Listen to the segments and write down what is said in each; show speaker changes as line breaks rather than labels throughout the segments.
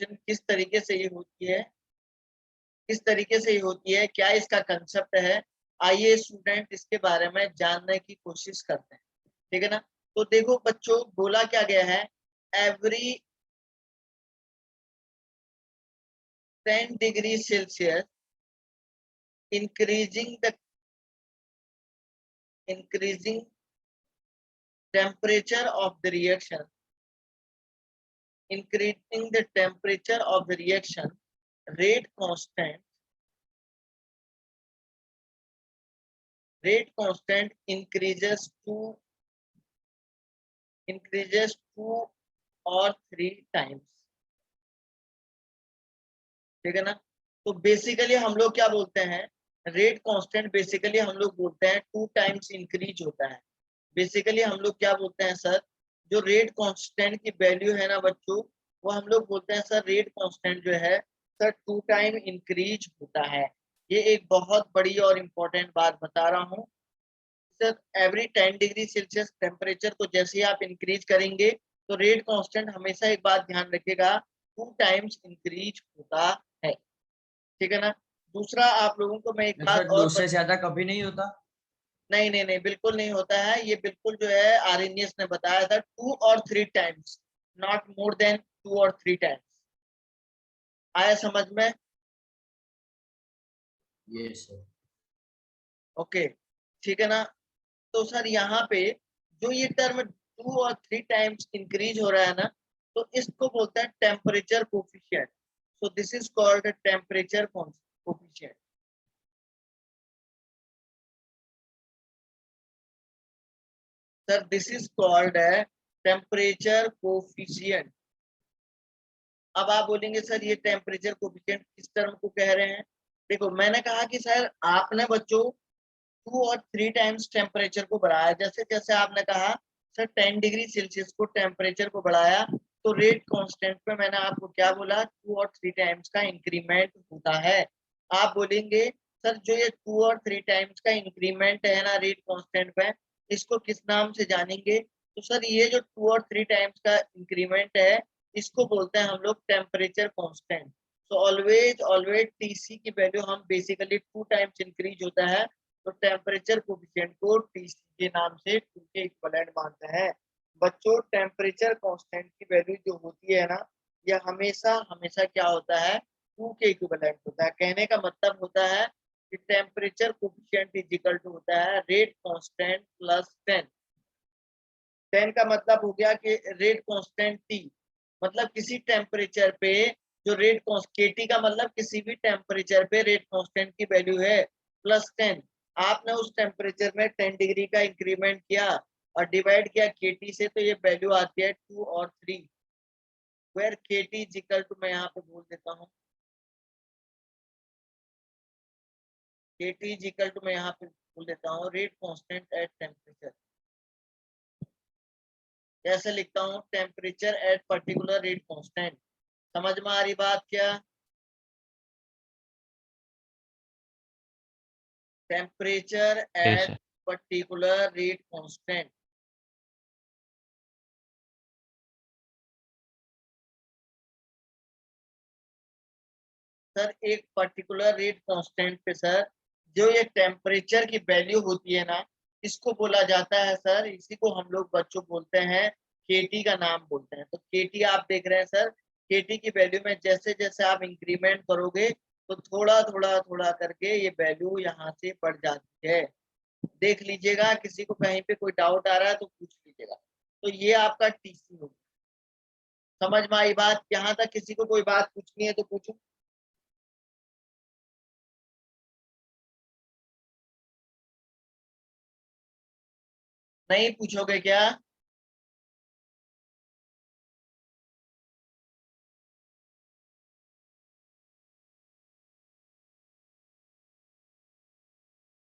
Question किस तरीके से ये होती है, किस तरीके से ये होती है, क्या इसका कंसेप्ट है, आइए स्टूडेंट इसके बारे में जानने की कोशिश करते हैं। ठीक है ना। तो देखो बच्चों, बोला क्या गया है, every 10 degree Celsius increasing temperature of the reaction, increasing the temperature of the reaction rate constant increases two or three times। ठीक है ना। तो बेसिकली हम लोग क्या बोलते हैं, रेट कांस्टेंट बेसिकली हम लोग बोलते हैं 2 टाइम्स इंक्रीज होता है। बेसिकली हम लोग क्या बोलते हैं सर, जो रेट कांस्टेंट की वैल्यू है ना बच्चों, वो हम लोग बोलते हैं सर रेट कांस्टेंट जो है सर 2 टाइम इंक्रीज होता है। ये एक बहुत बड़ी और इम्पोर्टेंट बात बता रहा हूँ sir. Every 10 degree Celsius temperature को जैसे ही आप इंक्रीज करेंगे तो रेट कांस्टेंट हमेशा एक बात ध्यान रखिएगा 2 टाइम्स इंक्रीज होता है। ठीक है ना। दूसरा आप लोगों को मैं एक बात और
उससे ज्यादा कभी नहीं होता?
नहीं नहीं नहीं, बिल्कुल नहीं होता है। ये बिल्कुल जो है आर्यनियस ने बताया था 2 और 3 टाइम्स, नॉट मोर देन 2 और 3 टाइम्स। आया समझ में?
Yes sir.
ओके, ठीक है ना। तो सर यहाँ पे जो ये टर्म 2 और 3 टाइम्स इंक्रीज हो रहा है ना, तो इसको बोलते हैं temperature coefficient. So this is called temperature coefficient. Sir this is called temperature coefficient. अब आप बोलेंगे सर ये टेम्परेचर कोफिशिएंट किस टर्म को कह रहे हैं। देखो मैंने कहा कि सर आपने बच्चों 2 और 3 टाइम्स टेम्परेचर को बढ़ाया। जैसे जैसे आपने कहा सर 10 डिग्री सेल्सियस को टेम्परेचर को बढ़ाया, तो रेट कांस्टेंट पे मैंने आपको क्या बोला, 2 और 3 टाइम्स का इंक्रीमेंट होता है। आप बोलेंगे सर जो ये 2 और 3 टाइम्स का इंक्रीमेंट है ना रेट कांस्टेंट पे, इसको किस नाम से जानेंगे। तो सर ये जो 2 और 3 टाइम्स का इंक्रीमेंट है, इसको बोलते हैं हम लोग temperature constant. So always always TC की वैल्यू हम बेसिकली 2 टाइम्स इंक्रीज होता है, तो टेम्परेचर कोफिशिएंट को टीसी के नाम से 2 के इक्विवेलेंट मानते हैं। बच्चों टेम्परेचर कांस्टेंट की वैल्यू जो होती है ना, यह हमेशा हमेशा क्या होता है, 2 के इक्विवेलेंट होता है। कहने का मतलब होता है कि temperature coefficient is equal to होता है रेट कांस्टेंट प्लस 10। 10 का मतलब हो गया कि रेट कांस्टेंट टी, मतलब किसी टेम्परेचर पे जो रेट केटी का मतलब किसी भी टेम्परेचर पे रेट कांस्टेंट की वैल्यू है प्लस 10। आपने उस टेम्परेचर में 10 डिग्री का इंक्रीमेंट किया और डिवाइड किया केटी से, तो ये वैल्यू आती है 2 और 3, where KT is equal to, मैं यहाँ पे बोल देता हूँ केटी इज इक्वल टू, मैं यहाँ पे बोल देता हूँ रेट कांस्टेंट एट टेम्परेचर। कैसे लिखता हूँ, temperature at particular rate constant. समझ में आ रही बात क्या? Temperature
yes
at
sir.
Particular rate constant. Sir एक पर्टिकुलर रेट कांस्टेंट पे सर जो ये टेम्परेचर की वैल्यू होती है ना, इसको बोला जाता है सर, इसी को हम लोग बच्चों बोलते हैं केटी का नाम बोलते हैं। तो केटी आप देख रहे हैं सर, केटी की वैल्यू में जैसे जैसे आप इंक्रीमेंट करोगे तो थोड़ा थोड़ा थोड़ा करके ये वैल्यू यहाँ से बढ़ जाती है। देख लीजिएगा, किसी को कहीं पे कोई डाउट आ रहा है तो पूछ लीजिएगा। तो ये आपका टीसी होगा। समझ में आई बात? यहाँ तक किसी को कोई बात पूछनी है तो पूछो। नहीं पूछोगे क्या?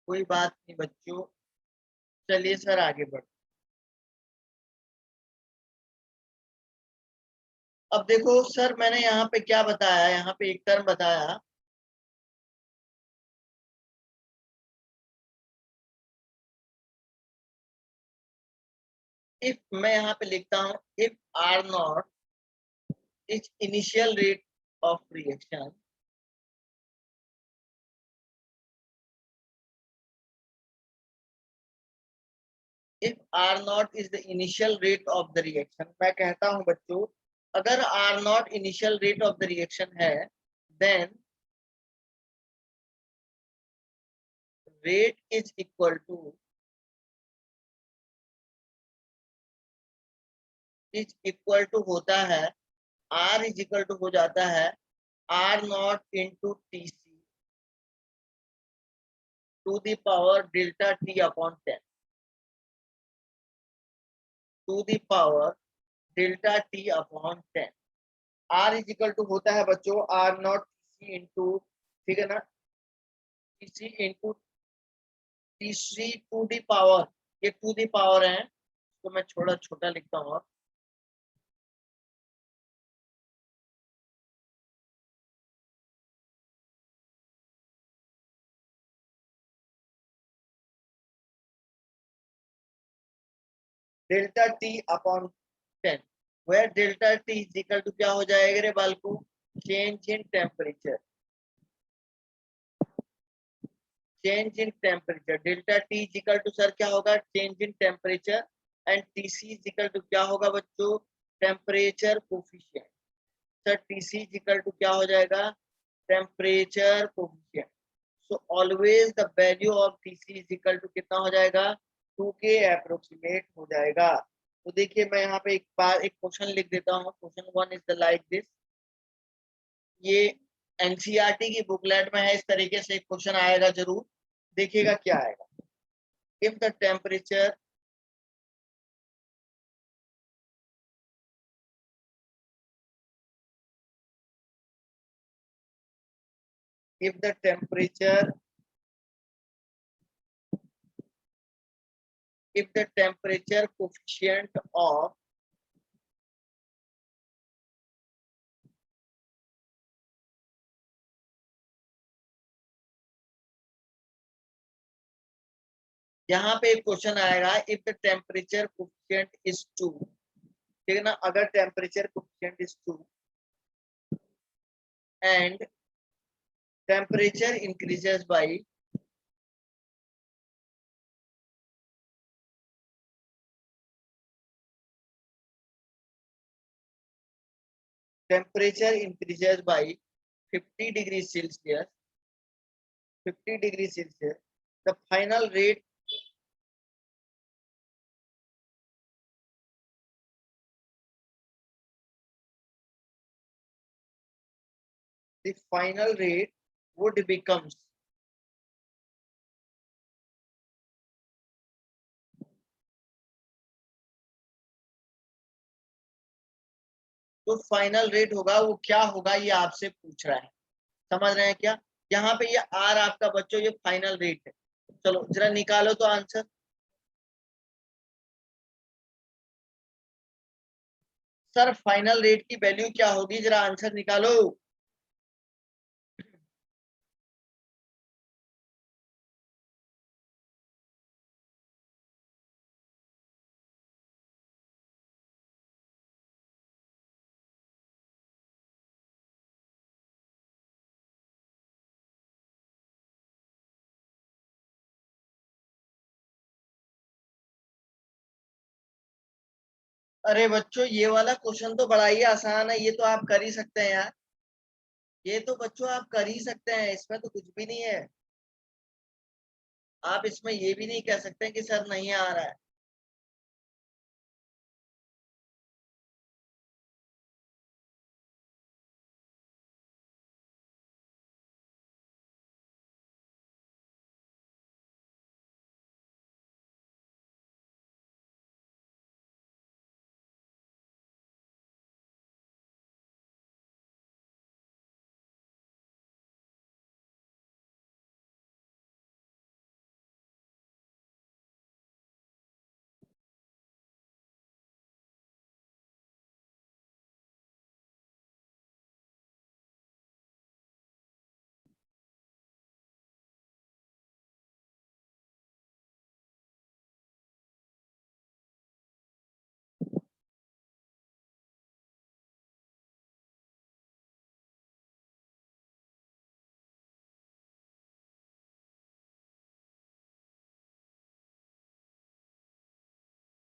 कोई बात नहीं बच्चों, चलिए सर आगे बढ़। अब देखो सर मैंने यहाँ पे क्या बताया, यहाँ पे एक टर्म बताया, इफ मैं यहाँ पे लिखता हूँ if R naught is initial rate of reaction if R naught is the initial rate of the reaction, मैं कहता हूं बच्चों, अगर R naught initial rate of the reaction है, then rate is equal to होता है, R is equal to हो जाता है R naught into TC to the power delta T upon 10 to the power delta T upon 10. R is equal to होता है बच्चों R naught TC into, ठीक है ना, TC into TC to the power, ये to the power है, तो मैं थोड़ा छोटा लिखता हूँ, delta T upon 10, where delta T is equal to क्या हो जाएगा रे बालको, change in temperature, change in temperature, delta T is equal to sir क्या होगा, change in temperature, and TC is equal to क्या होगा बच्चों, temperature coefficient, sir TC is equal to क्या हो जाएगा, temperature coefficient. So always the value of TC is equal to कितना हो जाएगा, 2K approximate हो जाएगा. तो देखिए मैं यहाँ पे एक बार एक क्वेश्चन लिख देता हूँ. Question 1 is the like this. ये एनसीईआरटी की बुकलेट में है, इस तरीके से एक क्वेश्चन आएगा जरूर, देखिएगा क्या आएगा. If the temperature if the temperature coefficient of यहाँ पे एक क्वेश्चन आएगा, if the temperature coefficient is 2, ठीक है ना, अगर temperature coefficient is 2 and temperature increases by temperature increases by 50 degrees Celsius, 50 degrees Celsius, the final rate would becomes तो final rate होगा वो क्या होगा, ये आपसे पूछ रहा है, समझ रहे हैं क्या. यहाँ पे ये आर आपका बच्चों ये फाइनल रेट है. चलो जरा निकालो तो आंसर. सर फाइनल रेट की वैल्यू क्या होगी, जरा आंसर निकालो. अरे बच्चों ये वाला क्वेश्चन तो बड़ा ही आसान है, ये तो आप कर ही सकते हैं यार, ये तो बच्चों आप कर ही सकते हैं, इसमें तो कुछ भी नहीं है. आप इसमें ये भी नहीं कह सकते कि सर नहीं आ रहा है.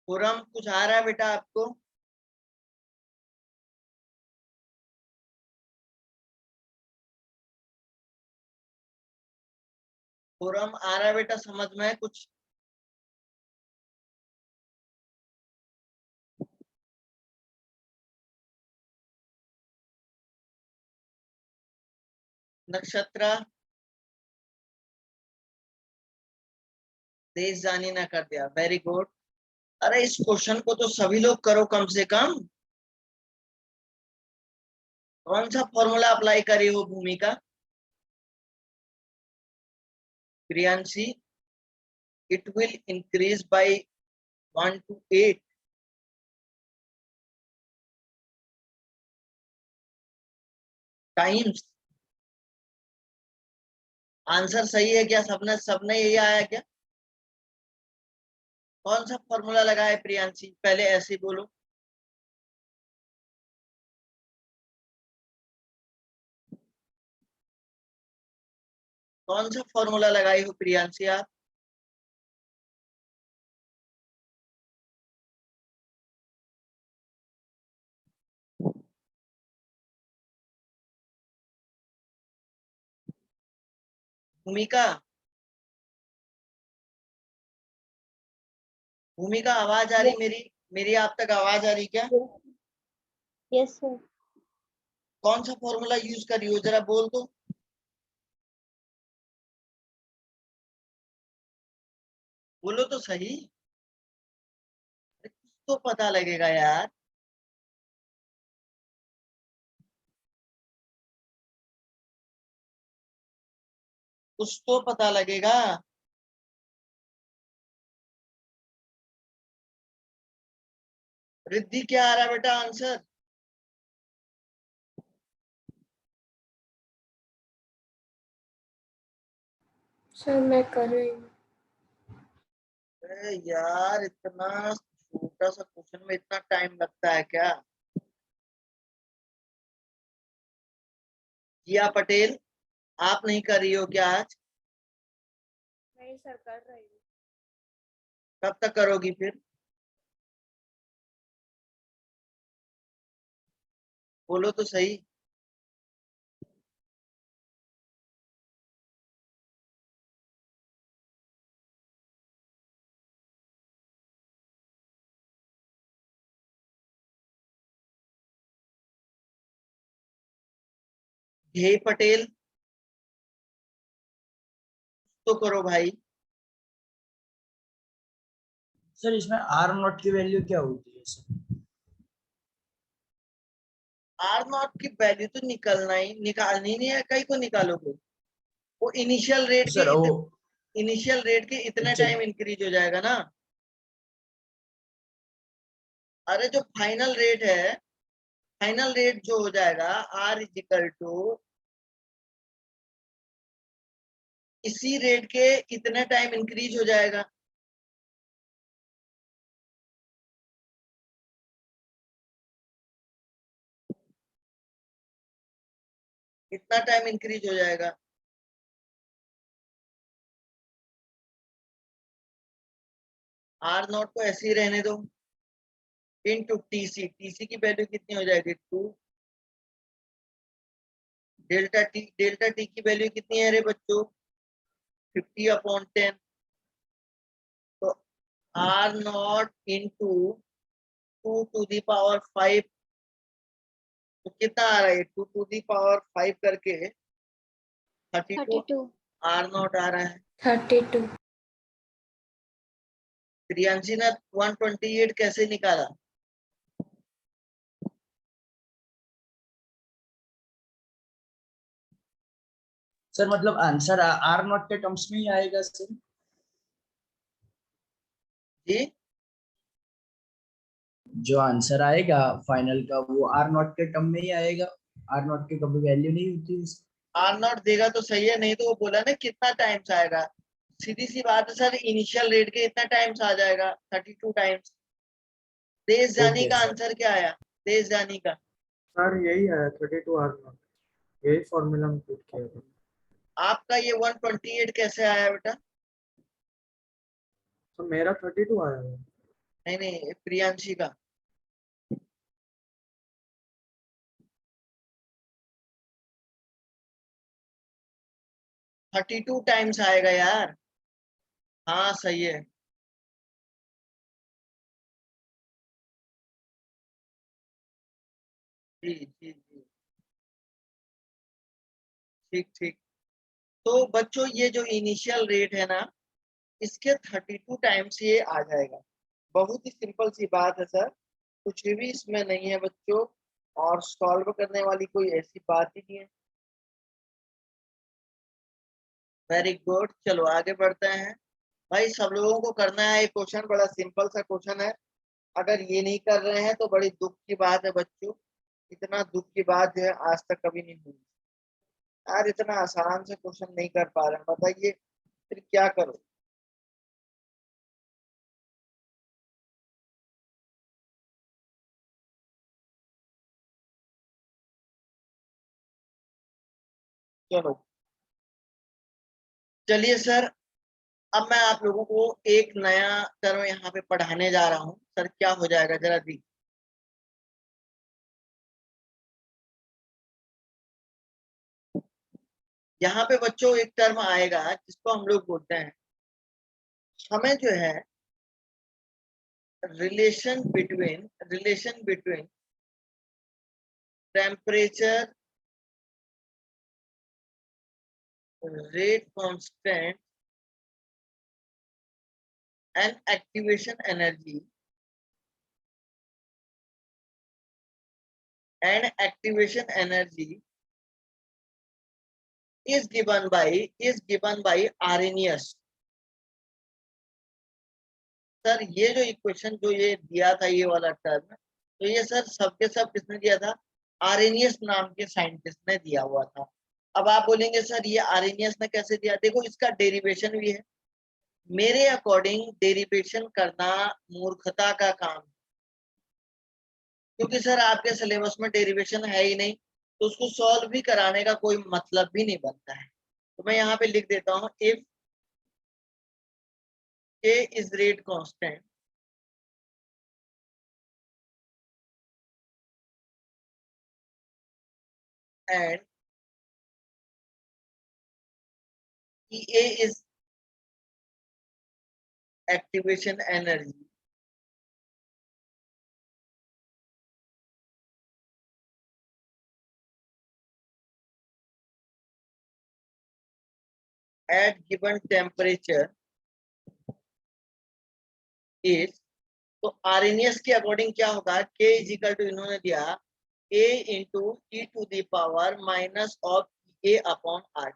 खुरम कुछ आ रहा है बेटा आपको? खुरम आ रहा है बेटा समझ में कुछ? नक्षत्र देश जानी ना कर दिया, वेरी गुड। अरे इस क्वेश्चन को तो सभी लोग करो कम से कम। कौन सा फॉर्मूला अप्लाई करी हो भूमिका? Priyanshi, it will increase by 1 to 8 times. Answer सही है क्या? सबने सबने यही आया क्या? कौन सा फॉर्मूला लगा है प्रियांशी? पहले ऐसे ही बोलो। कौन सा फॉर्मूला लगाई हो प्रियांशी आप? भूमिका, भूमिका आवाज आ रही मेरी? मेरी आप तक आवाज आ रही क्या?
Yes sir.
कौन सा फॉर्मूला यूज करी हो जरा बोल दो। बोलो तो सही, कुछ तो पता लगेगा यार। कुछ तो पता लगेगा। रिद्धि क्या आ रहा है बेटा आंसर?
सर मैं कर रही हूँ।
अरे यार इतना छोटा सा क्वेश्चन में इतना टाइम लगता है क्या? जिया पटेल, आप नहीं कर रही हो क्या आज?
नहीं सर कर रही हूँ।
कब तक करोगी फिर? बोलो तो सही। ध्येय पटेल, तो करो भाई।
सर इसमें आर नॉट की वैल्यू क्या होती है सर?
आर नॉट की वैल्यू तो निकालनी नहीं है, कहीं को निकालोगे? वो
सर वो
इनिशियल रेट के इतने
अच्छा
टाइम इंक्रीज हो जाएगा ना। अरे जो फाइनल रेट है, फाइनल रेट जो हो जाएगा आर इजिकल टू इसी रेट के इतने टाइम इंक्रीज हो जाएगा। कितना टाइम इंक्रीज हो जाएगा? आर नॉट को ऐसे ही रहने दो, इनटू टीसी। टीसी की वैल्यू कितनी हो जाएगी? 2। डेल्टा टी की वैल्यू कितनी है रे बच्चों? 50/10। तो R naught into 2 to the power 5, तो कितना आ रहा है? 2 to the power 5 करके 32
32।
आर नॉट आ रहा है।
32।
प्रियांशी ने 128 कैसे निकाला?
सर मतलब आंसर आर नॉट के टर्म्स में ही आएगा सर?
जी,
जो आंसर आएगा फाइनल का वो आर नॉट के टर्म में ही आएगा। आर नॉट की कभी वैल्यू नहीं होती उसकी।
आर नॉट देगा तो सही है, नहीं तो वो बोला ना कितना टाइम्स आएगा। सीधी सी बात है सर, इनिशियल रेट के इतना टाइम्स आ जाएगा, 32 टाइम्स। देश जानी
ओके
का
सर।
आंसर क्या आया? देश जानी का
सर यही है 32 R0, यही फॉर्मूला में पुट किया था।
आपका ये 128 कैसे आया बेटा?
तो मेरा 32 आया है।
नहीं नहीं, प्रियांशी का। थर्टी टू टाइम्स आएगा यार। हाँ सही है। जी जी जी, ठीक ठीक। तो बच्चों ये जो इनिशियल रेट है ना, इसके 32 टाइम्स ये आ जाएगा। बहुत ही सिंपल सी बात है सर, कुछ भी इसमें नहीं है बच्चों, और सॉल्व करने वाली कोई ऐसी बात ही नहीं है। वेरी गुड, चलो आगे बढ़ते हैं। भाई सब लोगों को करना है, ये क्वेश्चन बड़ा सिंपल सा क्वेश्चन है। अगर ये नहीं कर रहे हैं तो बड़ी दुख की बात है बच्चों। इतना दुख की बात जो है आज तक कभी नहीं हुई यार। इतना आसान से क्वेश्चन नहीं कर पा रहे हैं, बताइए फिर क्या करो। चलो चलिए सर, अब मैं आप लोगों को एक नया टर्म यहाँ पे पढ़ाने जा रहा हूँ। सर क्या हो जाएगा जरा दी। यहाँ पे बच्चों एक टर्म आएगा जिसको हम लोग बोलते हैं, हमें जो है relation between temperature, rate constant and activation energy is given by Arrhenius। Sir ये जो इक्वेशन जो ये दिया था ये वाला टर्म, तो ये सर सबके सब किसने दिया था? आरेनियस नाम के साइंटिस्ट ने दिया हुआ था। अब आप बोलेंगे सर ये आरेनियस ने कैसे दिया? देखो इसका डेरिवेशन भी है। मेरे अकॉर्डिंग डेरिवेशन करना मूर्खता का काम है, क्योंकि सर आपके सिलेबस में डेरिवेशन है ही नहीं, तो उसको सॉल्व भी कराने का कोई मतलब भी नहीं बनता है। तो मैं यहाँ पे लिख देता हूँ, if k is rate constant and EA is activation energy, at given temperature is, तो आरएनएस के अकॉर्डिंग क्या होगा? k इज इक्वल टू, इन्होंने दिया a into e to the power minus of A upon R.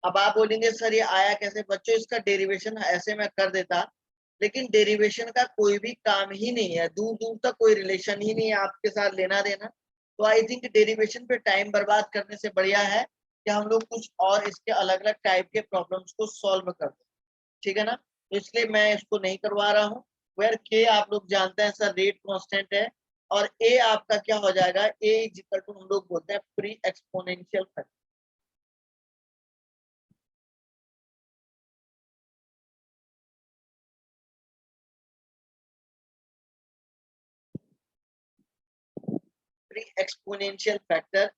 अब आप बोलेंगे sir ये आया कैसे? बच्चों इसका डेरिवेशन ऐसे मैं कर देता, लेकिन डेरिवेशन का कोई भी काम ही नहीं है, दूर दूर तक कोई रिलेशन ही नहीं है आपके साथ लेना देना। तो आई थिंक डेरिवेशन पे टाइम बर्बाद करने से बढ़िया है कि हम लोग कुछ और इसके अलग अलग टाइप के प्रॉब्लम्स को सॉल्व कर दें। ठीक है ना? तो इसलिए मैं इसको नहीं करवा रहा हूँ। वेयर के आप लोग जानते हैं सर रेट कांस्टेंट है, और ए आपका क्या हो जाएगा? ए इज इक्वल टू हम लोग बोलते हैं pre exponential factor. Pre exponential factor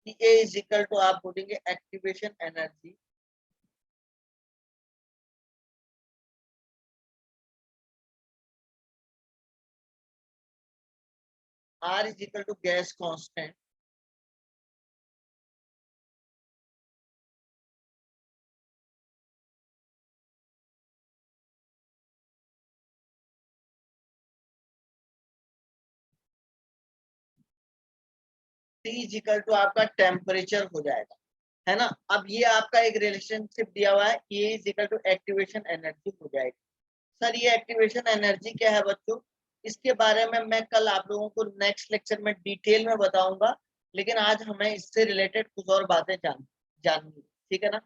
A is equal to आप बोलेंगे activation energy R is equal to gas constant T is equal to आपका टेम्परेचर हो जाएगा, है ना? अब ये आपका एक रिलेशनशिप दिया हुआ है, A is equal to activation energy हो जाएगी। सर ये एक्टिवेशन एनर्जी क्या है बच्चों? इसके बारे में मैं कल आप लोगों को नेक्स्ट लेक्चर में डिटेल में बताऊंगा, लेकिन आज हमें इससे रिलेटेड कुछ और बातें जाननी, ठीक है ना?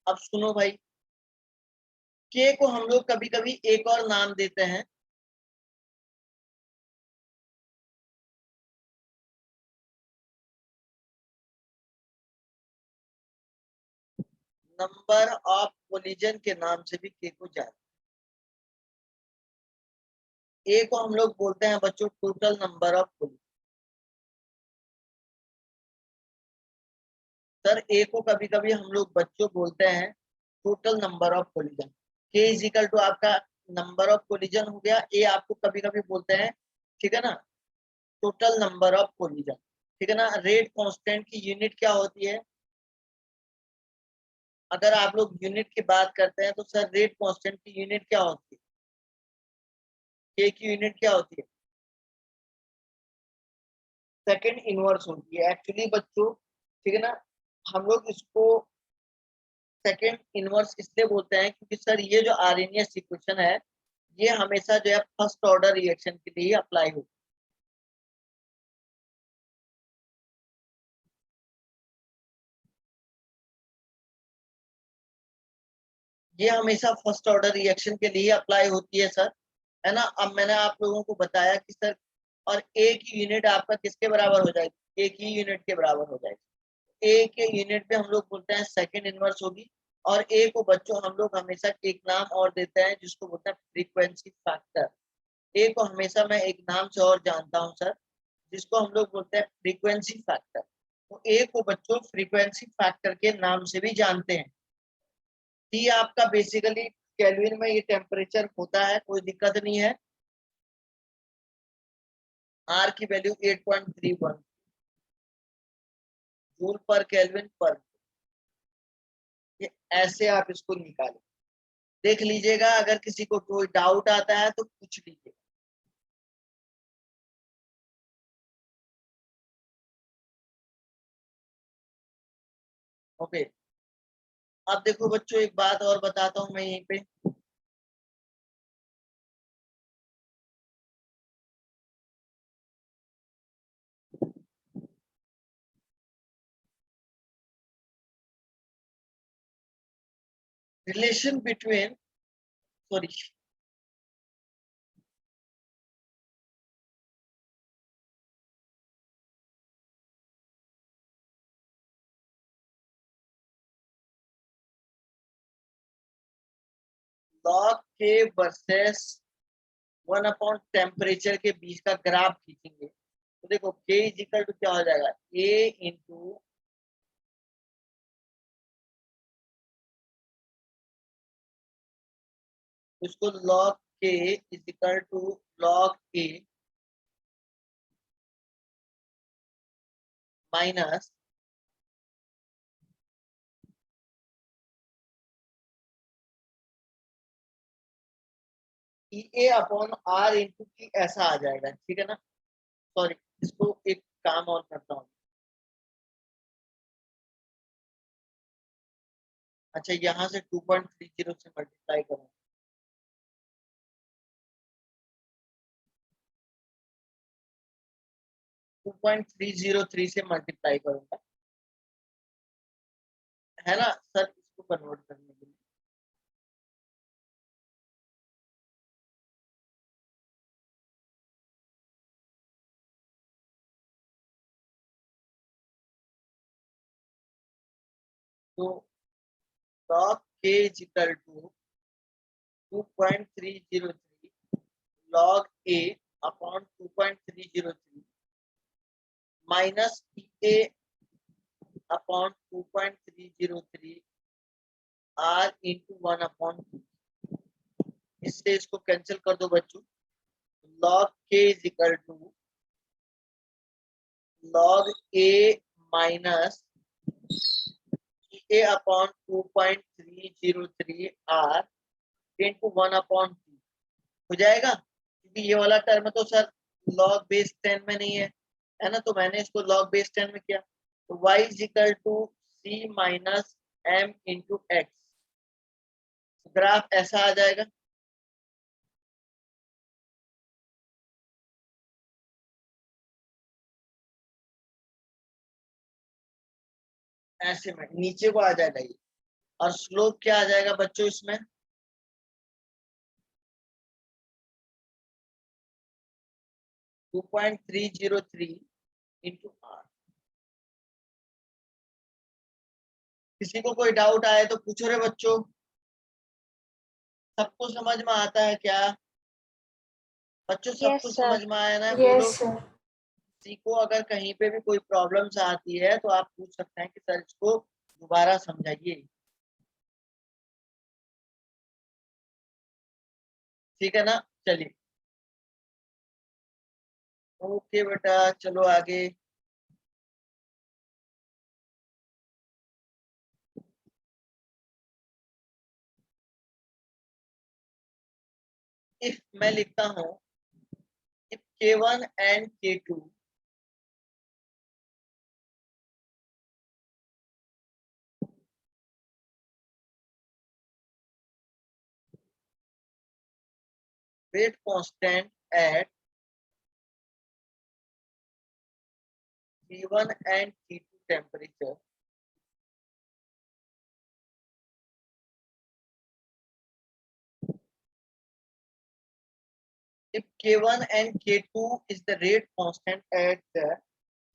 अब सुनो भाई, के को हम लोग कभी कभी एक और नाम देते हैं, नंबर ऑफ कोलिजन के नाम से भी के को जानते हैं। ए को हम लोग बोलते हैं बच्चों total number of collision. Sir A को कभी कभी हम लोग बच्चों बोलते हैं total number of collision. K is equal to आपका नंबर ऑफ कोलिजन हो गया। ए आपको कभी कभी बोलते हैं, ठीक है ना, टोटल नंबर ऑफ कोलिजन, ठीक है ना। रेट कांस्टेंट की यूनिट क्या होती है? अगर आप लोग यूनिट की बात करते हैं तो सर रेट कांस्टेंट की यूनिट क्या होती है? के की यूनिट क्या होती है? सेकंड इनवर्स होती है एक्चुअली बच्चों, ठीक है ना। हम लोग इसको सेकंड इनवर्स इसलिए बोलते हैं क्योंकि सर ये जो आरएनएस इक्वेशन है ये हमेशा जो है फर्स्ट ऑर्डर रिएक्शन के लिए अप्लाई होती है। ये हमेशा फर्स्ट ऑर्डर रिएक्शन के लिए अप्लाई होती है सर, है ना। अब मैंने आप लोगों को बताया कि सर और ए की यूनिट आपका किसके बराबर हो जाएगी? ए की यूनिट के बराबर हो जाएगी। ए के यूनिट पे हम लोग बोलते हैं सेकंड इनवर्स होगी। और ए को बच्चों हम लोग हमेशा एक नाम और देते हैं जिसको बोलते हैं फ्रीक्वेंसी फैक्टर। ए को हमेशा मैं एक नाम से और जानता हूं सर, जिसको हम लोग बोलते हैं फ्रीक्वेंसी फैक्टर। तो ए को बच्चों फ्रीक्वेंसी फैक्टर के नाम से भी जानते हैं। टी आपका बेसिकली केल्विन में ये टेम्परेचर होता है, कोई दिक्कत नहीं है। आर की वैल्यू 8.31 जूल पर केल्विन पर। ये ऐसे आप इसको निकालें, देख लीजिएगा। अगर किसी को कोई डाउट आता है तो पूछ लीजिए। ओके, अब देखो बच्चों एक बात और बताता हूं मैं यहीं पे। रिलेशन बिटवीन, सॉरी, लॉग के वर्सेस 1 अपॉन टेम्परेचर के बीच का ग्राफ खींचेंगे तो देखो के इज इक्वल टू क्या हो जाएगा? ए इंटू उसको log K is equal to log A minus A upon R into T, ऐसा आ जाएगा, ठीक है ना। सॉरी, इसको एक काम और करता हूँ। अच्छा, यहाँ से 2.30 से मल्टीप्लाई करूँ, 2.303 से मल्टीप्लाई करूंगा, है ना सर। इसको कन्वर्ट करने के लिए तो log k is equal to 2.303 log a upon 2.303 minus a upon 2.303 r into 1/2। इससे इसको कैंसिल कर दो बच्चों। log k is equal to log a minus a upon 2.303 r into 1/2 हो जाएगा। क्योंकि ये वाला टर्म तो सर log बेस 10 में नहीं है ना, तो मैंने इसको log बेस 10 में किया। तो y is equal to c minus m into x, graph ऐसा आ जाएगा। ऐसे में नीचे को आ जाएगा ये, और स्लोप क्या आ जाएगा बच्चों इसमें? 2.303 इंटू आर। किसी को कोई डाउट आए तो पूछो रे बच्चों। सबको समझ में आता है क्या बच्चों? सबको
Yes,
समझ
sir.
में आया ना? बोलो।
Yes, sir.
किसी को अगर कहीं पे भी कोई प्रॉब्लम्स आती है तो आप पूछ सकते हैं कि सर इसको दोबारा समझाइए। ठीक है ना? चलिए, ओके बेटा, चलो आगे। इफ मैं लिखता हूं, if K1 and K2 weight constant at T1 and T2 temperature, if K1 and K2 is the rate constant at the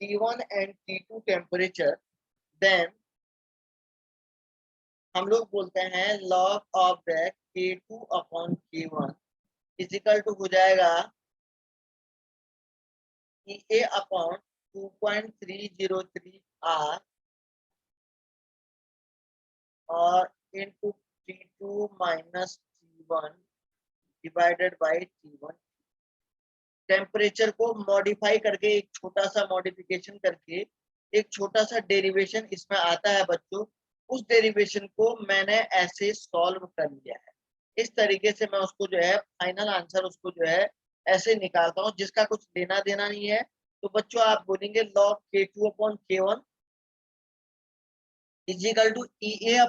T1 and T2 temperature, then हम लोग बोलते हैं log of the K2 upon K1 is equal to हो जाएगा EA upon 2.303 R और into T2 minus T1 divided by T1। Temperature को modify करके, एक छोटा सा मॉडिफिकेशन करके एक छोटा सा डेरिवेशन इसमें आता है बच्चों। उस डेरिवेशन को मैंने ऐसे सॉल्व कर लिया है। इस तरीके से मैं उसको जो है फाइनल आंसर उसको जो है ऐसे निकालता हूँ, जिसका कुछ लेना देना नहीं है। तो बच्चों आप बोलेंगे log K2 upon K1 is equal to EA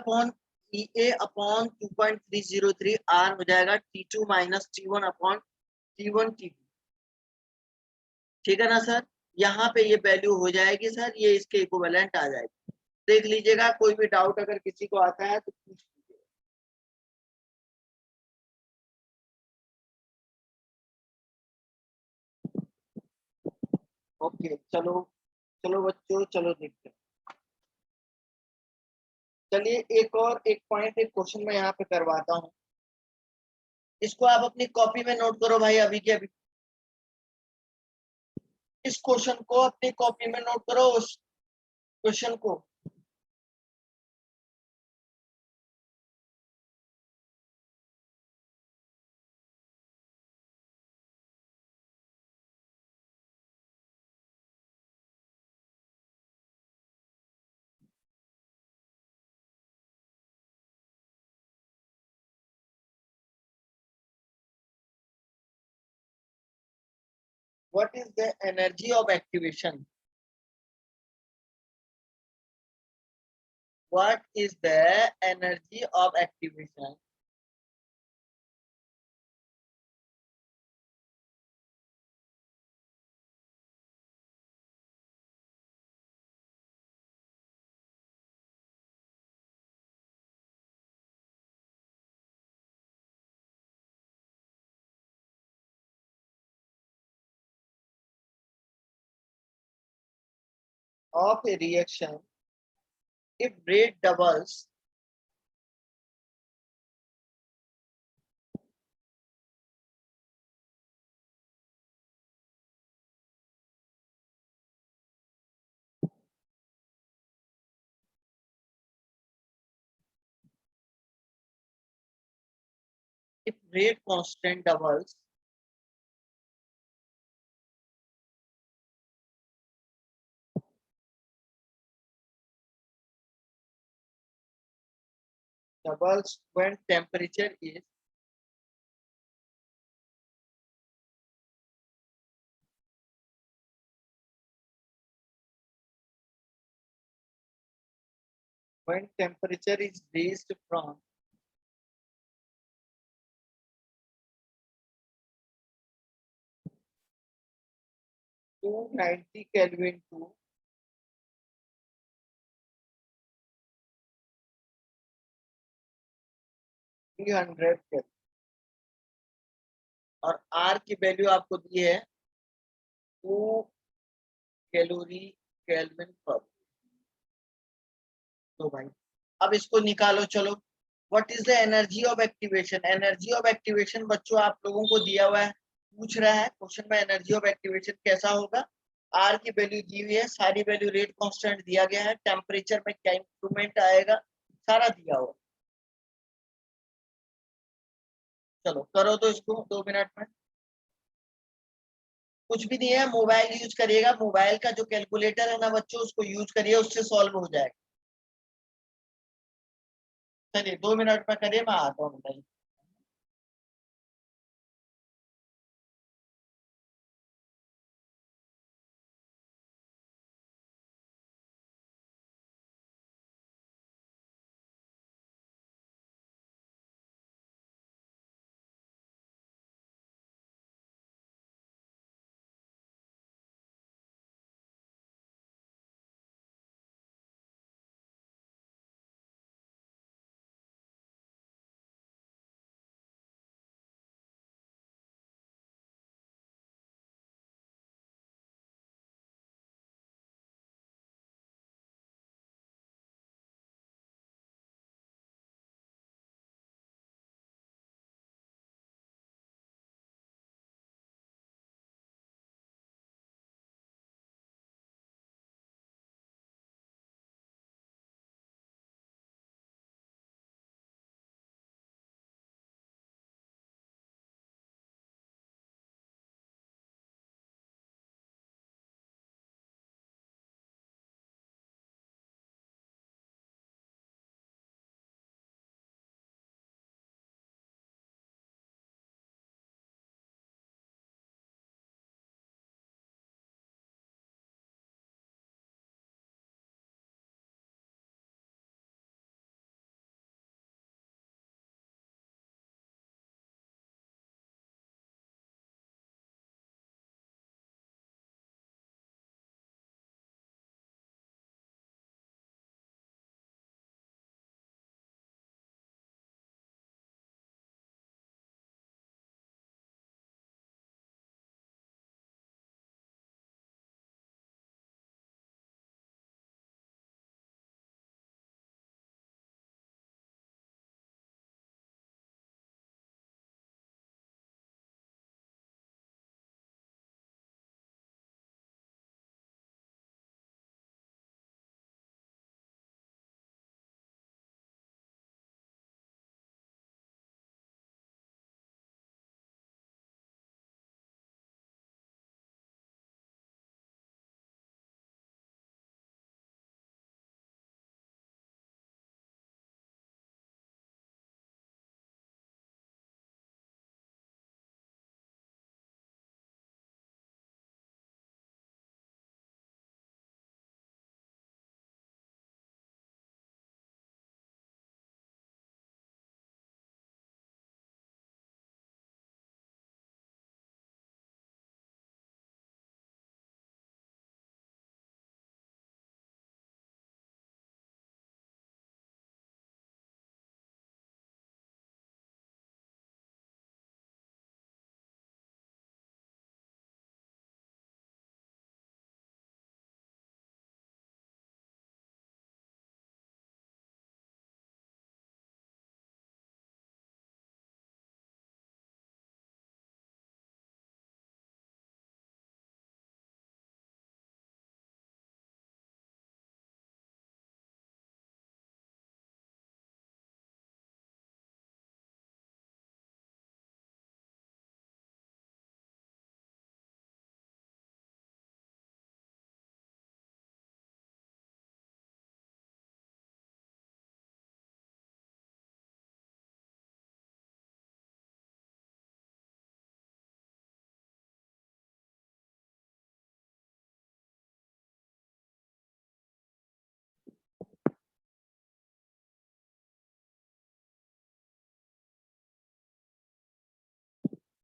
upon 2.303 R हो जाएगा T2 minus T1 upon T1 T2। ठीक है ना सर? यहाँ पे ये वैल्यू हो जाएगी सर, ये इसके इक्विवेलेंट आ जाएगी। देख लीजिएगा, कोई भी डाउट अगर किसी को आता है तो पूछ लीजिए। ओके, चलो चलो बच्चों, चलो देखते हैं। चलिए एक पॉइंट, एक क्वेश्चन मैं यहाँ पे करवाता हूँ। इसको आप अपनी कॉपी में नोट करो भाई, अभी के अभी। इस क्वेश्चन को अपनी कॉपी में नोट करो, उस क्वेश्चन को। What is the energy of activation? What is the energy of activation? Of a reaction if rate doubles, if rate constant doubles, when temperature is raised from 290 Kelvin to 300 Kelvin, और R की value आपको दी है 2 calorie kelvin पर। तो भाई अब इसको निकालो चलो। What is the energy of activation? Energy of activation बच्चों आप लोगों को दिया हुआ है, पूछ रहा है क्वेश्चन में एनर्जी ऑफ एक्टिवेशन कैसा होगा। आर की वैल्यू दी हुई है, सारी वैल्यू रेट कांस्टेंट दिया गया है, टेम्परेचर में क्या इंप्रूवमेंट आएगा सारा दिया हुआ। चलो करो तो इसको 2 मिनट में। कुछ भी नहीं है, मोबाइल यूज करिएगा, मोबाइल का जो कैलकुलेटर है ना बच्चों उसको यूज करिए, उससे सॉल्व हो जाएगा। चलिए 2 मिनट में करिए, मैं आता हूँ बताइए।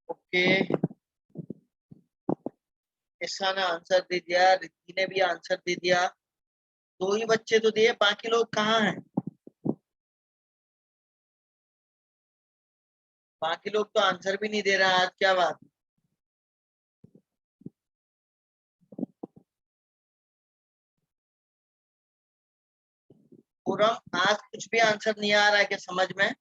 ओके, ईशा ने आंसर दे दिया, रिद्धि ने भी आंसर दे दिया। 2 ही बच्चे तो दिए, बाकी लोग कहाँ हैं? बाकी लोग तो आंसर भी नहीं दे रहा, आज क्या बात है? पूरम आज कुछ भी आंसर नहीं आ रहा है क्या समझ में?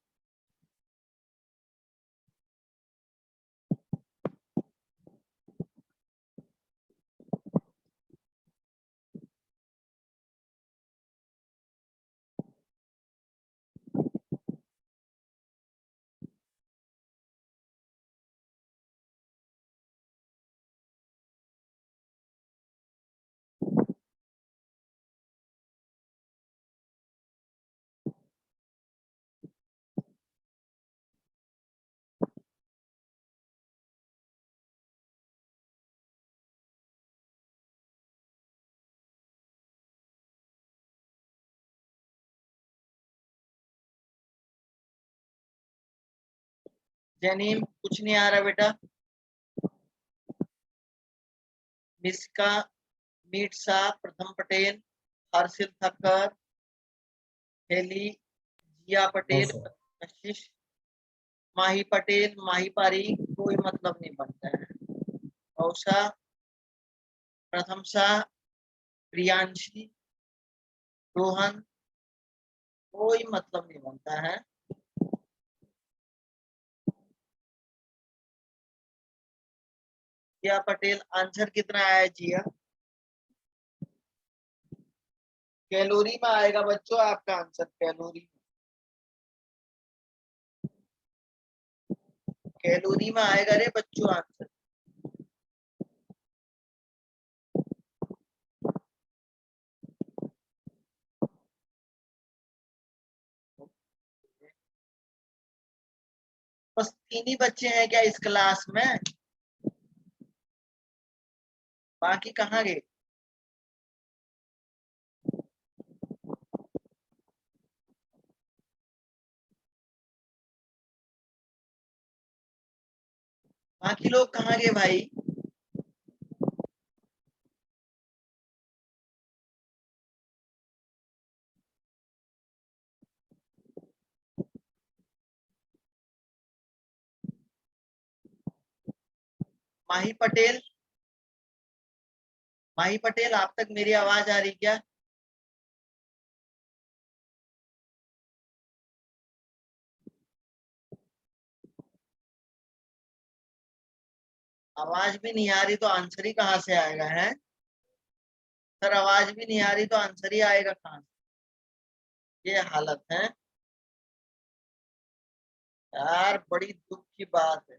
जैनीम कुछ नहीं आ रहा बेटा। मिस्का, मीट शाह, प्रथम पटेल, हर्षिल ठक्कर, हेली, जिया पटेल,
सौ।
कशिश, माही पटेल, माही पारी, कोई मतलब नहीं बनता है। औषा, प्रथम शाह, प्रियांशी, रोहन, कोई मतलब नहीं बनता है। जिया पटेल, आंसर कितना आया जिया? कैलोरी में आएगा बच्चों आपका आंसर, कैलोरी। कैलोरी में आएगा रे बच्चों आंसर। बस 3 ही बच्चे हैं क्या इस क्लास में? बाकी कहाँ गए? बाकी लोग कहाँ गए भाई? माही पटेल, माही पटेल आप तक मेरी आवाज आ रही क्या? आवाज भी नहीं आ रही तो आंसर ही कहाँ से आएगा है? सर आवाज भी नहीं आ रही तो आंसर ही आएगा कहाँ से? ये हालत है यार, बड़ी दुख की बात है।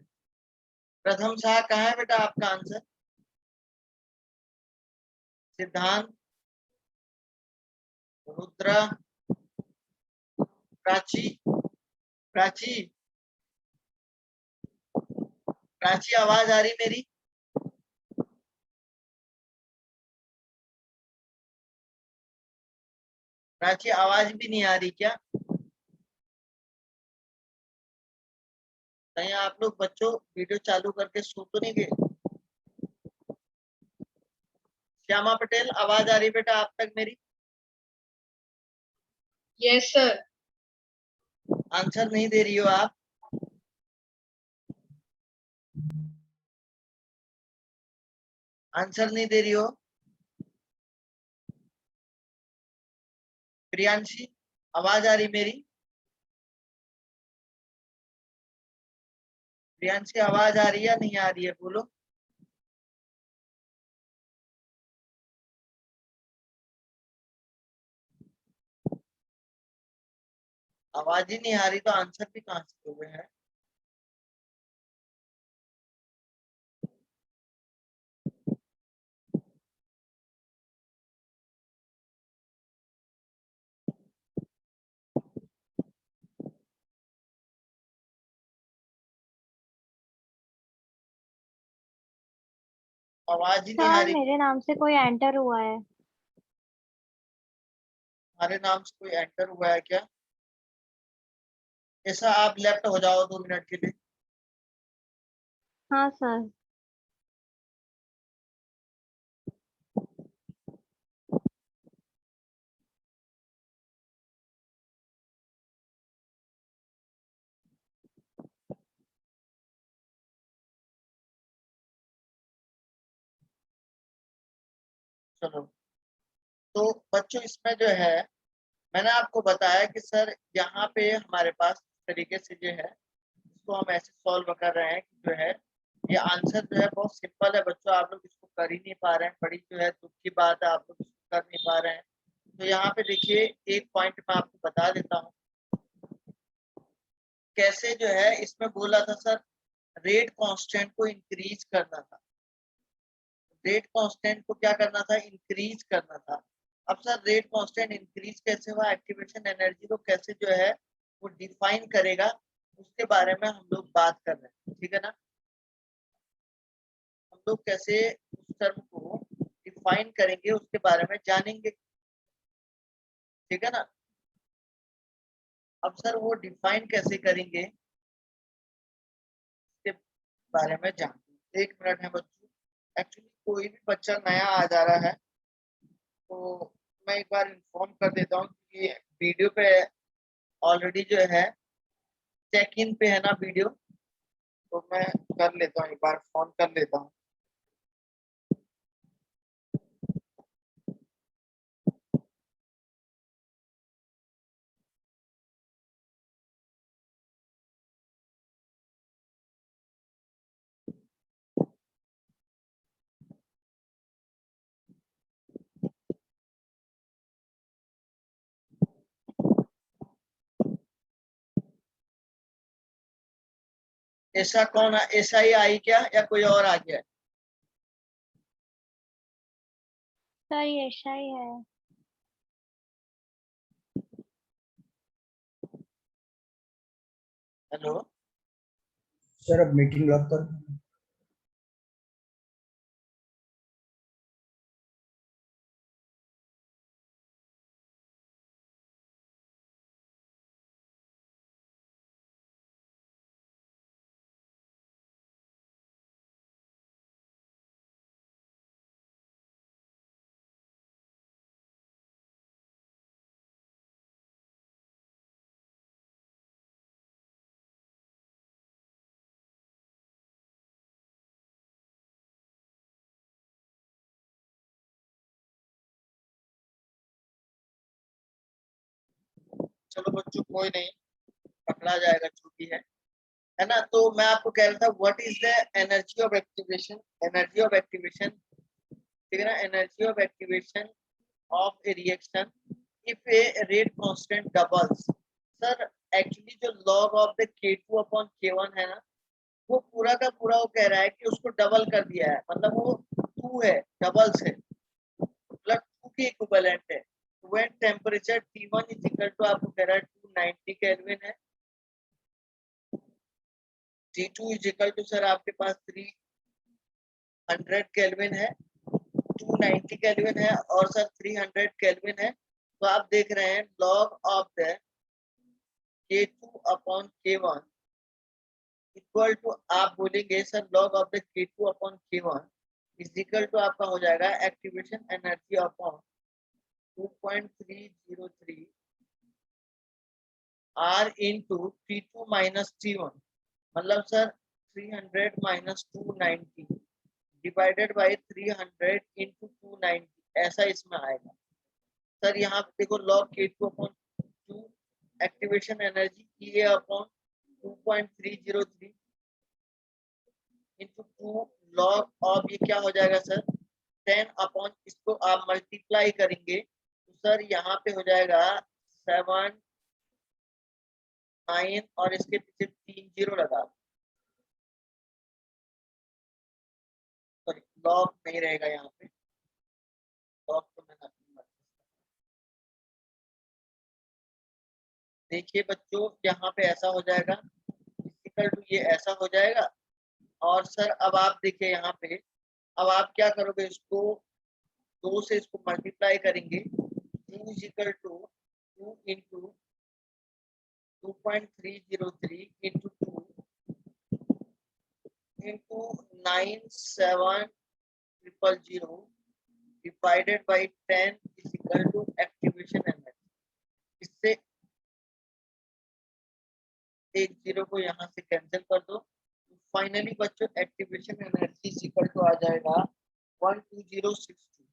प्रथम शाह कहाँ है बेटा आपका आंसर? सिद्धांत, रुद्र, प्राची, प्राची, प्राची आवाज आ रही मेरी? प्राची आवाज भी नहीं आ रही क्या? कहीं आप लोग बच्चों वीडियो चालू करके सो तो नहीं गए? श्यामा पटेल आवाज आ रही बेटा आप तक मेरी?
Yes sir.
आंसर नहीं दे रही हो आप? आंसर नहीं दे रही हो? प्रियांशी आवाज आ रही मेरी? प्रियांशी आवाज आ रही है या नहीं आ रही है बोलो? आवाज ही नहीं आ रही तो आंसर भी कहाँ से दोगे हैं? आवाज ही नहीं आ
सर
रही।
मेरे नाम से कोई एंटर हुआ है।
हमारे नाम से कोई एंटर हुआ है क्या? ऐसा आप लेफ्ट हो जाओ 2 मिनट के लिए।
हाँ सर।
चलो, तो बच्चों इसमें जो है मैंने आपको बताया कि सर यहाँ पे हमारे पास इस तरीके से जो है इसको हम ऐसे सॉल्व कर रहे हैं कि जो है ये आंसर जो है बहुत सिंपल है बच्चों, आप लोग इसको कर ही नहीं पा रहे हैं, बड़ी जो है दुख की बात है, आप लोग इसको कर नहीं पा रहे हैं। तो यहाँ पे देखिए एक पॉइंट मैं आपको बता देता हूँ कैसे जो है इसमें बोला था सर रेट कांस्टेंट को इंक्रीज करना था, रेट कांस्टेंट को क्या करना था, इंक्रीज करना था। अब सर रेट कांस्टेंट इंक्रीज कैसे हुआ, एक्टिवेशन एनर्जी को कैसे जो है वो डिफाइन करेगा उसके बारे में हम लोग बात कर रहे हैं, ठीक है ना। हम लोग कैसे उस टर्म को डिफाइन करेंगे उसके बारे में जानेंगे, ठीक है ना। अब सर वो डिफाइन कैसे करेंगे इसके बारे में जानेंगे। एक मिनट है बच्चों, एक्चुअली कोई भी बच्चा नया आ जा रहा है तो मैं एक बार इन्फॉर्म कर देता हूँ कि वीडियो पे ऑलरेडी जो है चेक इन पे है ना वीडियो, तो मैं कर लेता हूँ, एक बार फोन कर लेता हूँ। ऐसा कौन है, ऐसा ही आई क्या या कोई और आ गया?
सर ये ऐसा ही है।
हेलो
सर अब मीटिंग लॉक कर।
चलो बच्चों कोई नहीं, पकड़ा जाएगा जो भी है ना। तो मैं आपको कह रहा था what is the energy of activation, energy of activation, ठीक है ना, energy of activation of A reaction if a rate constant doubles. Sir actually जो log of the K2 upon K1 है ना, वो पूरा का पूरा वो कह रहा है कि उसको डबल कर दिया है, मतलब वो 2 है, डबल्स है, मतलब 2 के इक्विवेलेंट है। When temperature T1 is equal to आपको कह रहा है 290 केल्विन है, T2 is equal to sir आपके पास 300 केल्विन है, 290 केल्विन है और सर 300 केल्विन है। तो आप देख रहे हैं log of the K2 upon K1 equal to, आप बोलेंगे sir log of the K2 upon K1 is equal to आपका हो जाएगा activation energy upon 2.303 R into T2 minus T1, मतलब sir 300 minus 290 divided by 300 into 290, ऐसा इसमें आएगा। Sir यहाँ पे देखो log K2 upon 2 activation energy E upon 2.303 into 2 log of ये क्या हो जाएगा सर 10 अपॉन, इसको आप मल्टीप्लाई करेंगे तो सर यहाँ पे हो जाएगा 7 9 और इसके पीछे 3 0 लगा, सॉरी लॉग नहीं रहेगा यहाँ पे, लॉग तो मैं देखिए बच्चों यहाँ पे ऐसा हो जाएगा, इक्वल टू ये ऐसा हो जाएगा। और सर अब आप देखिए यहाँ पे, अब आप क्या करोगे, इसको 2 से इसको मल्टीप्लाई करेंगे, 2 is equal to 2 into 2.303 into 2 into 97000 divided by 10 is equal to activation energy. इससे एक जीरो को यहाँ से कैंसिल कर दो, फाइनली बच्चों activation energy is equal to आ जाएगा 12062।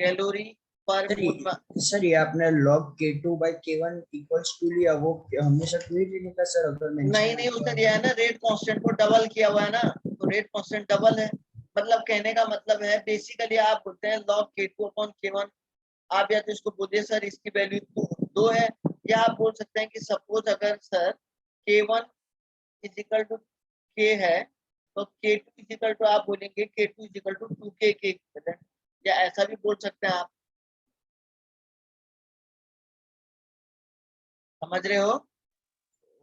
कैलोरी पर
सर
मोल में।
सर ये आपने log K2 by K1 equals to लिया, वो हमेशा टू ही लेने का सर, अगर
नहीं
मेंशन
नहीं, उसने दिया है ना रेट कांस्टेंट को डबल किया हुआ है ना, तो रेट कांस्टेंट डबल है। मतलब कहने का मतलब है बेसिकली आप बोलते हैं log K2 अपॉन K1। आप या तो इसको बोलिए सर इसकी वैल्यू 2 है, या आप बोल सकते हैं कि सपोज अगर sir K1 is equal to K है, तो K2 इज इक्वल टू आप बोलेंगे K2 is equal to 2K के इक्विवेलेंट, या ऐसा भी बोल सकते हैं आप। समझ रहे हो?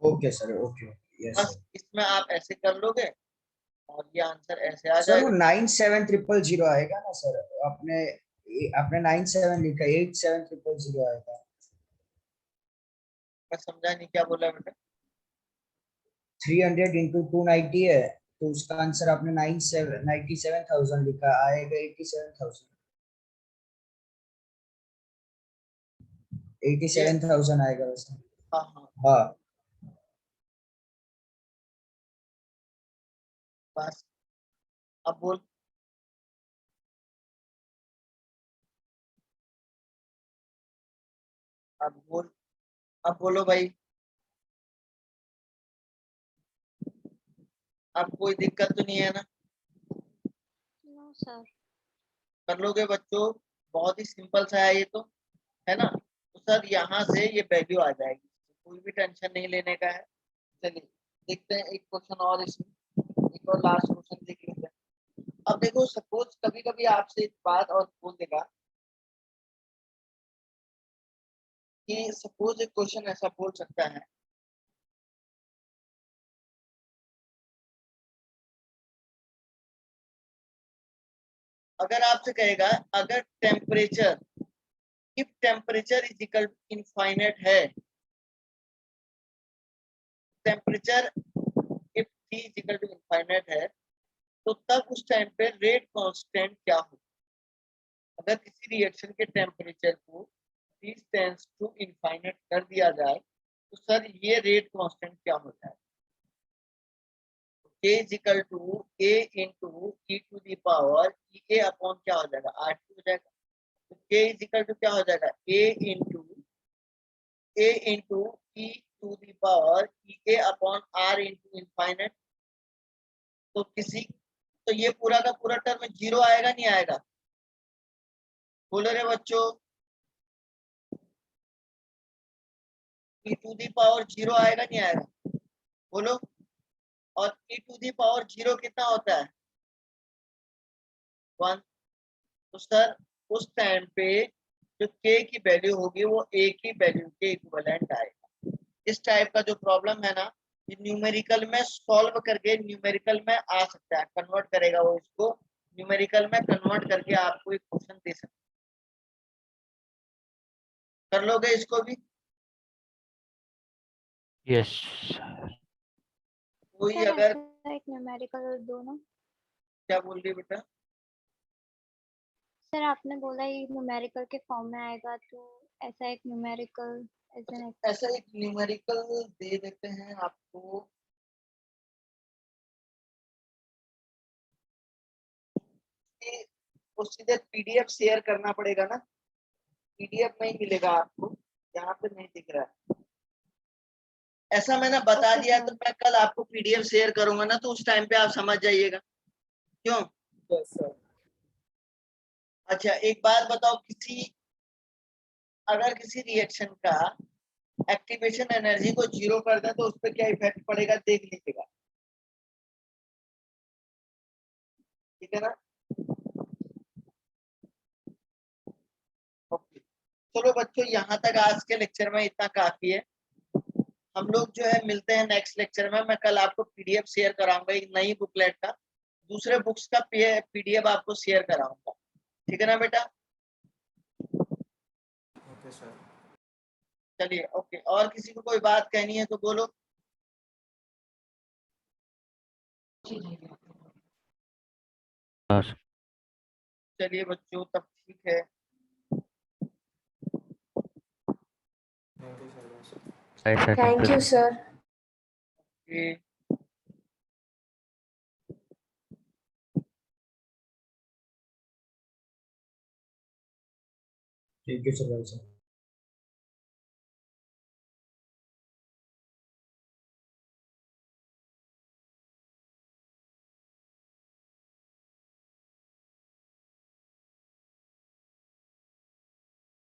ओके सर, ओके यस
बस
सर।
इसमें आप ऐसे कर लोगे और ये आंसर ऐसे आ
सर वो
जाएगा।
97000 आएगा ना सर, आपने आपने 97 लिखा, 87000 आएगा।
मैं समझा नहीं क्या बोला बेटा।
300 इंटू 290 है, तो उसका आंसर आपने 97,000 लिखा, आएगा 87,000।
ये
87,000 आएगा वैसे।
हाँ हाँ,
हाँ
बस अब बोल। अब बोल, अब बोलो भाई। अब कोई दिक्कत तो नहीं है ना?
No sir.
कर लोगे बच्चों? बहुत ही सिंपल सा है ये तो, है ना? तो सर यहाँ से ये वैल्यू आ जाएगी, कोई भी टेंशन नहीं लेने का है। चलिए देखते हैं एक क्वेश्चन और, इसमें एक और लास्ट क्वेश्चन देख लेते हैं। अब देखो सपोज कभी कभी आपसे एक बात और बोल देगा कि सपोज एक क्वेश्चन ऐसा बोल सकता है, अगर आपसे कहेगा अगर temperature, if temperature is equal infinite है, temperature if T is equal to infinite है, तो तब उस टाइम पे रेट कांस्टेंट क्या हो? अगर किसी रिएक्शन के टेम्परेचर को T टेंड्स टू इनफाइनाइट कर दिया जाए, तो सर ये रेट कांस्टेंट क्या हो जाए? K is equal to A into E to the power E A upon क्या हो जाएगा, R2 हो जाएगा। तो K इज इक्वल टू क्या हो जाएगा, A into E to the power E A upon R into infinite. तो किसी, तो ये पूरा का पूरा टर्म जीरो आएगा नहीं आएगा? बोलो रे बच्चों, E to the power zero आएगा नहीं आएगा? बोलो। और E to the power zero कितना होता है, 1। तो सर उस टाइम पे जो K की वैल्यू होगी वो A की वैल्यू के इक्विवेलेंट आएगा। इस टाइप का जो प्रॉब्लम है ना, ये न्यूमेरिकल में सॉल्व करके न्यूमेरिकल में आ सकता है, कन्वर्ट करेगा वो इसको न्यूमेरिकल में कन्वर्ट करके आपको एक क्वेश्चन दे सकता है। कर लोगे इसको भी?
यस
कोई
सर
अगर,
ऐसा एक न्यूमेरिकल दो ना।
क्या बोल रही बेटा?
सर आपने बोला ये न्यूमेरिकल के फॉर्म में आएगा, तो ऐसा एक न्यूमेरिकल एज एन
ऐसा एक न्यूमेरिकल दे देते हैं आपको। कि वो सीधे पीडीएफ शेयर करना पड़ेगा ना, पीडीएफ में ही मिलेगा आपको, यहाँ पे नहीं दिख रहा है। ऐसा मैंने बता दिया तो मैं कल आपको पीडीएफ शेयर करूंगा ना, तो उस टाइम पे आप समझ जाइएगा। क्यों?
Yes sir.
अच्छा एक बात बताओ, किसी, अगर किसी रिएक्शन का एक्टिवेशन एनर्जी को जीरो कर दें तो उस पर क्या इफेक्ट पड़ेगा, देख लीजिएगा। ठीक है ना? ओके, चलो बच्चों यहाँ तक आज के लेक्चर में इतना काफी है। हम लोग जो है मिलते हैं नेक्स्ट लेक्चर में। मैं कल आपको पीडीएफ शेयर कराऊंगा एक नई बुकलेट का, दूसरे बुक्स का पीडीएफ आपको शेयर कराऊंगा। ठीक है ना बेटा?
Okay sir.
चलिए ओके, और किसी को कोई बात कहनी है तो बोलो।
सर।
चलिए बच्चों तब ठीक है।
Thank you sir.
ऐसा
Thank you, sir.
कि
थैंक यू सर।